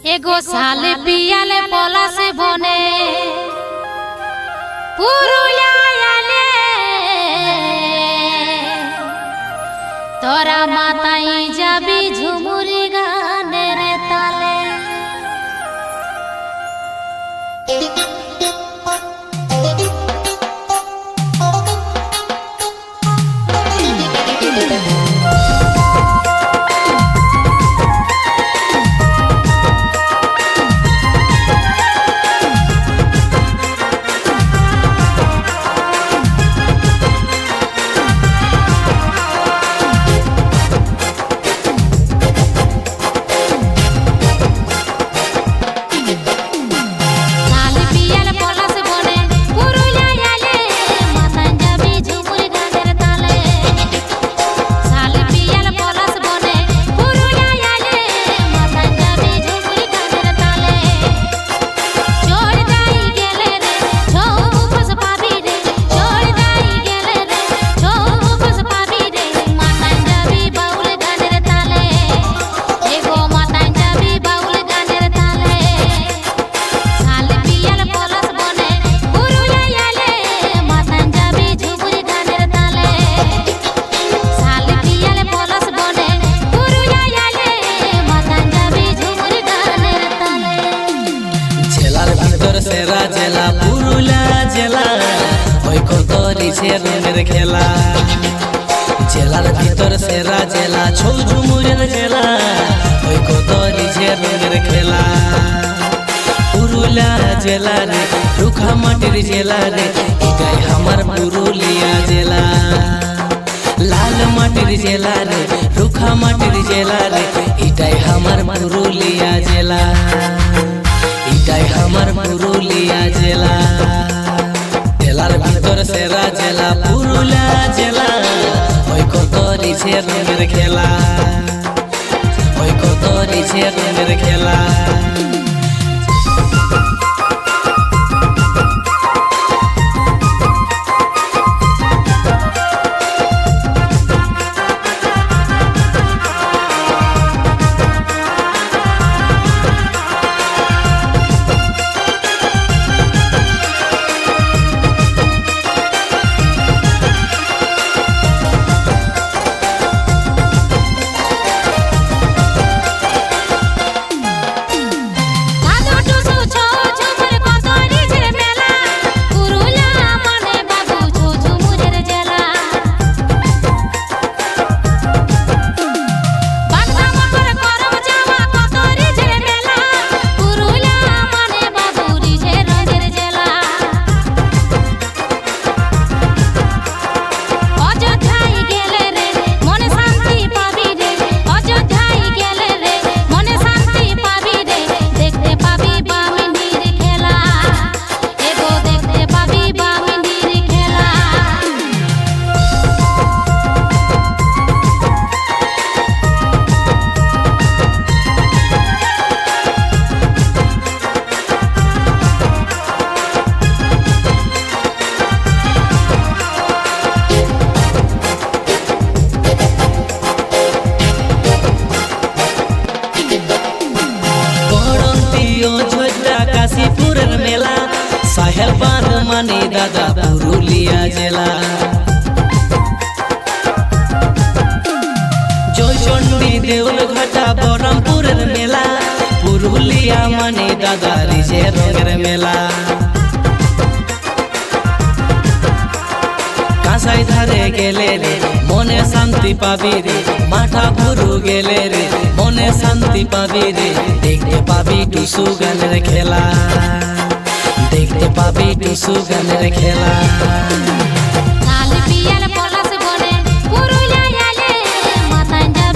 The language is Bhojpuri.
एगो साल पियल पलाश बने पुरुलियाले तोरा माताई जाबी झुमुरी गाনের ताले। सेरा जेला पुरुलिया जेला ओई कोतरी से रंगेर खेला जेलार भीतर सेरा जेला छौ झुमुरेर जेला ओई कोतरी से रंगेर खेला पुरुलिया जेला रे रुखा माटिर जेला रे इटाई हमार पुरुलिया जेला लाल माटिर जेला रे रुखा माटिर जेला रे इटाई हमार पुरुलिया जेला इटाई हमार पुरुलिया जेला जेलार भीतर सेरा जेला पुरुलिया जेला ओई कोतरी से रंगेर खेला ओई कोतरी से रंगेर खेला। काशीपुरेर मेला साहेल बांध मानी दादा पुरुलिया जेला जयचंडी देउल घाटा बरमपुरेर मेला पुरुलिया मानी दादा रिजे रंगेर मेला कासाई धारे गेले रे मने शांति पाबी रे माथा गुरु गेले रे मने शांति पाबी रे देखते पाबी टुसु गाনের खेला देखते पाबी टुसु गाনের खेला।